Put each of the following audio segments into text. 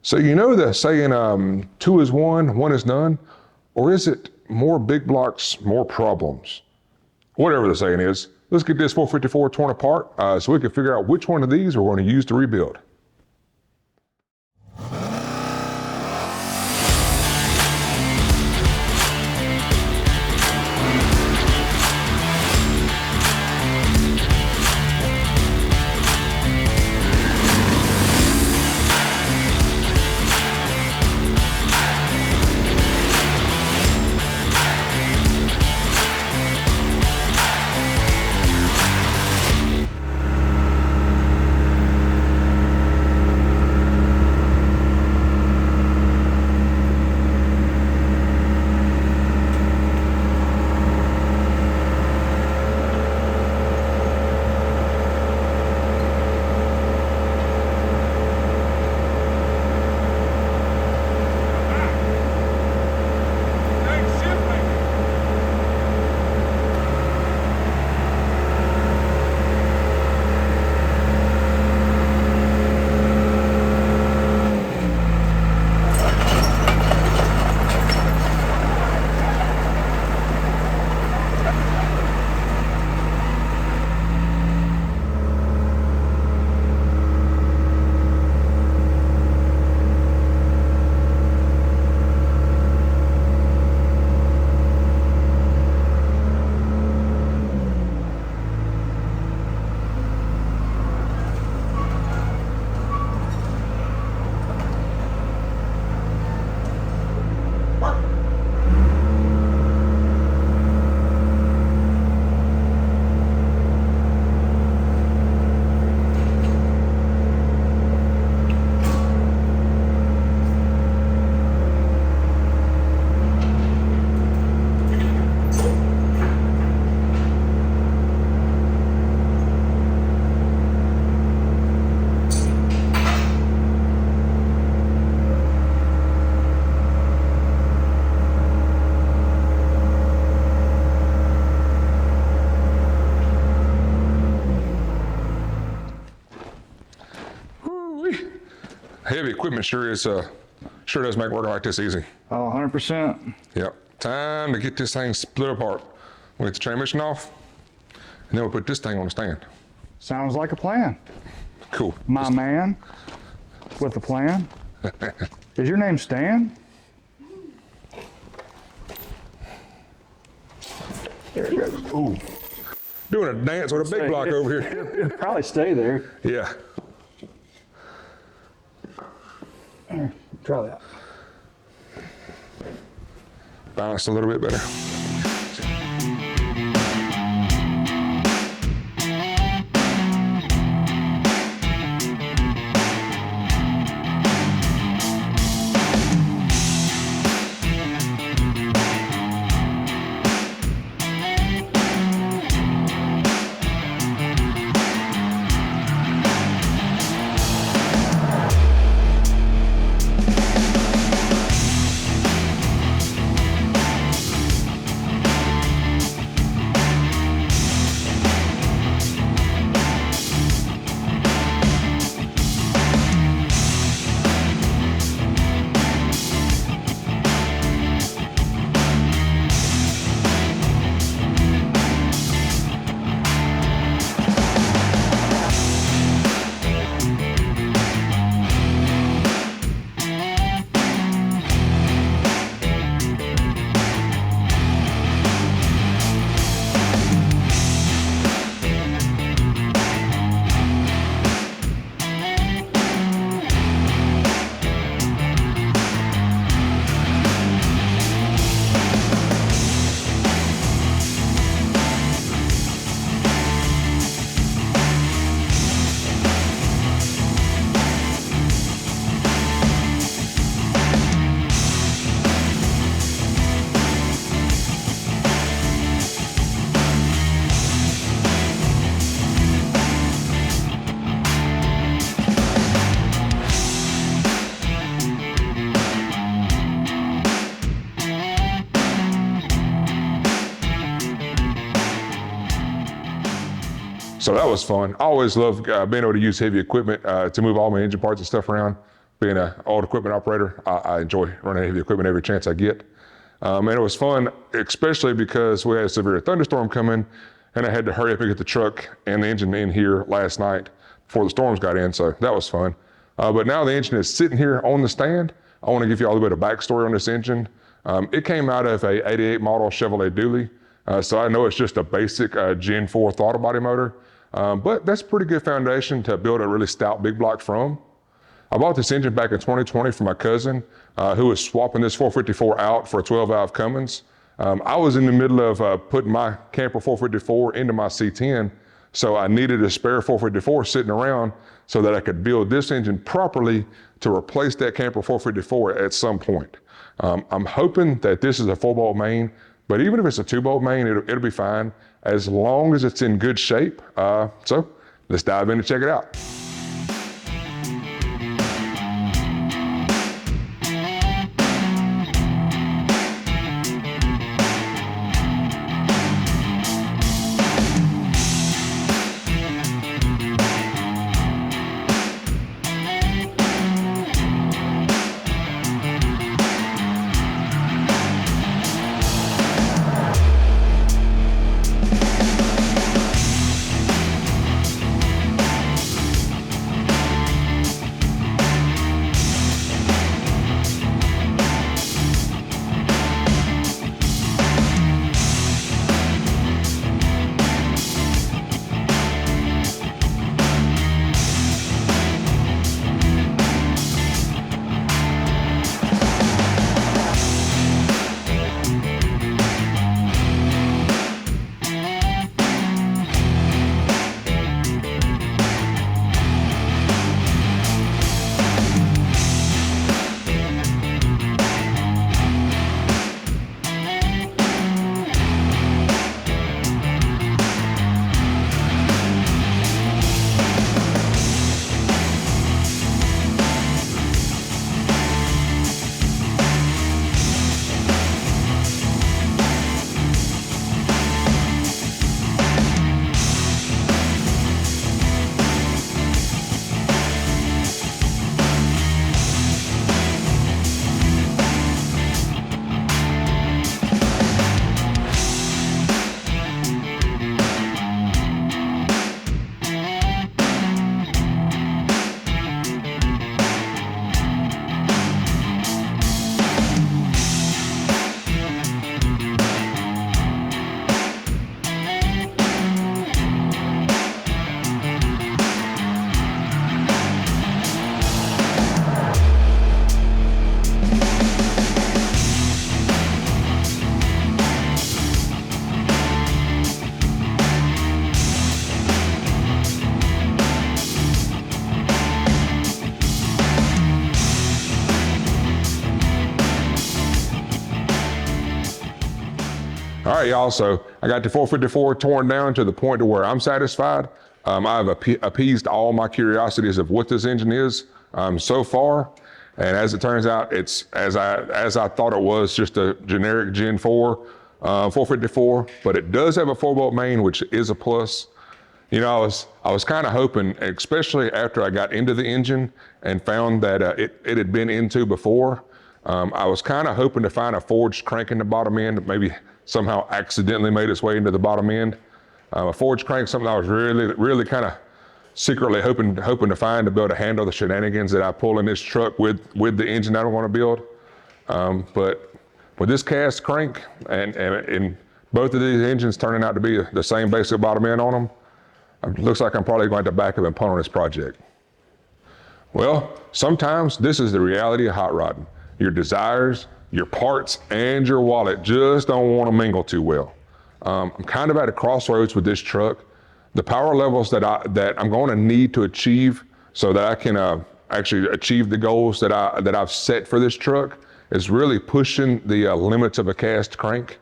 So you know the saying, two is one is none? Or is it more big blocks, more problems? Whatever the saying is, let's get this 454 torn apart so we can figure out which one of these we're going to use to rebuild. Heavy equipment sure does make working like this easy. Oh, 100%. Yep. Time to get this thing split apart. We'll get the transmission off, and then we'll put this thing on the stand. Sounds like a plan. Cool. My man with a plan. Is your name Stan? There it goes. Ooh. Doing a dance with a big block over here. It'll probably stay there. Yeah. Try that. Balanced a little bit better. So that was fun. I always love being able to use heavy equipment to move all my engine parts and stuff around. being an old equipment operator, I enjoy running heavy equipment every chance I get. And it was fun, especially because we had a severe thunderstorm coming and I had to hurry up and get the truck and the engine in here last night before the storms got in, so that was fun. But now the engine is sitting here on the stand. I want to give you all a bit of backstory on this engine. It came out of a 88 model Chevrolet Dually, so I know it's just a basic Gen 4 throttle body motor, but that's a pretty good foundation to build a really stout big block from. I bought this engine back in 2020 from my cousin, who was swapping this 454 out for a 12-valve Cummins. I was in the middle of putting my camper 454 into my C10, so I needed a spare 454 sitting around so that I could build this engine properly to replace that camper 454 at some point. I'm hoping that this is a 4-bolt main, but even if it's a 2-bolt main, it'll be fine as long as it's in good shape. So let's dive in and check it out. All right, y'all, so I got the 454 torn down to the point to where I'm satisfied. I've appeased all my curiosities of what this engine is so far. And as it turns out, it's as I thought it was, just a generic Gen 4 454, but it does have a 4-bolt main, which is a plus. You know, I was kind of hoping, especially after I got into the engine and found that it had been into before, I was kind of hoping to find a forged crank in the bottom end, maybe somehow accidentally made its way into the bottom end. A forged crank, something I was really kind of secretly hoping to find to be able to handle the shenanigans that I pull in this truck with the engine I don't want to build. But with this cast crank and both of these engines turning out to be the same basic bottom end on them, it looks like I'm probably going to back up and punt on this project. Well, sometimes this is the reality of hot rodding. Your desires, your parts, and your wallet just don't want to mingle too well. I'm kind of at a crossroads with this truck. The power levels that I'm going to need to achieve so that I can actually achieve the goals that I've set for this truck is really pushing the limits of a cast crank.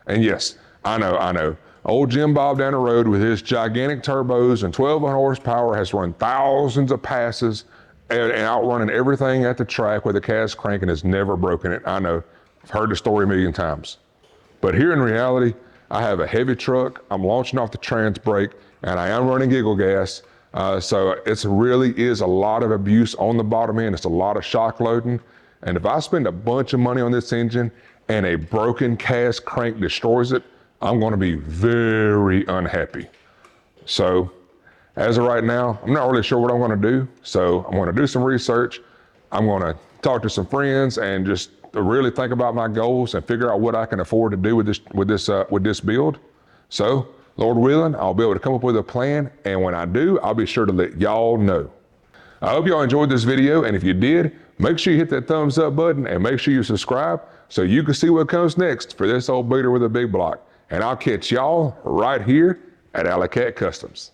And yes, I know. Old Jim Bob down the road with his gigantic turbos and 1,200 horsepower has run thousands of passes and outrunning everything at the track with a cast crank and has never broken it. I know, I've heard the story a million times. But here in reality, I have a heavy truck, I'm launching off the trans brake, and I am running giggle gas. So it really is a lot of abuse on the bottom end. It's a lot of shock loading. And if I spend a bunch of money on this engine and a broken cast crank destroys it, I'm going to be very unhappy. So as of right now, I'm not really sure what I'm going to do. So I'm going to do some research. I'm going to talk to some friends and just really think about my goals and figure out what I can afford to do with this build. So Lord willing, I'll be able to come up with a plan. And when I do, I'll be sure to let y'all know. I hope y'all enjoyed this video. And if you did, make sure you hit that thumbs up button and make sure you subscribe so you can see what comes next for this old beater with a big block. And I'll catch y'all right here at AllieCat Customs.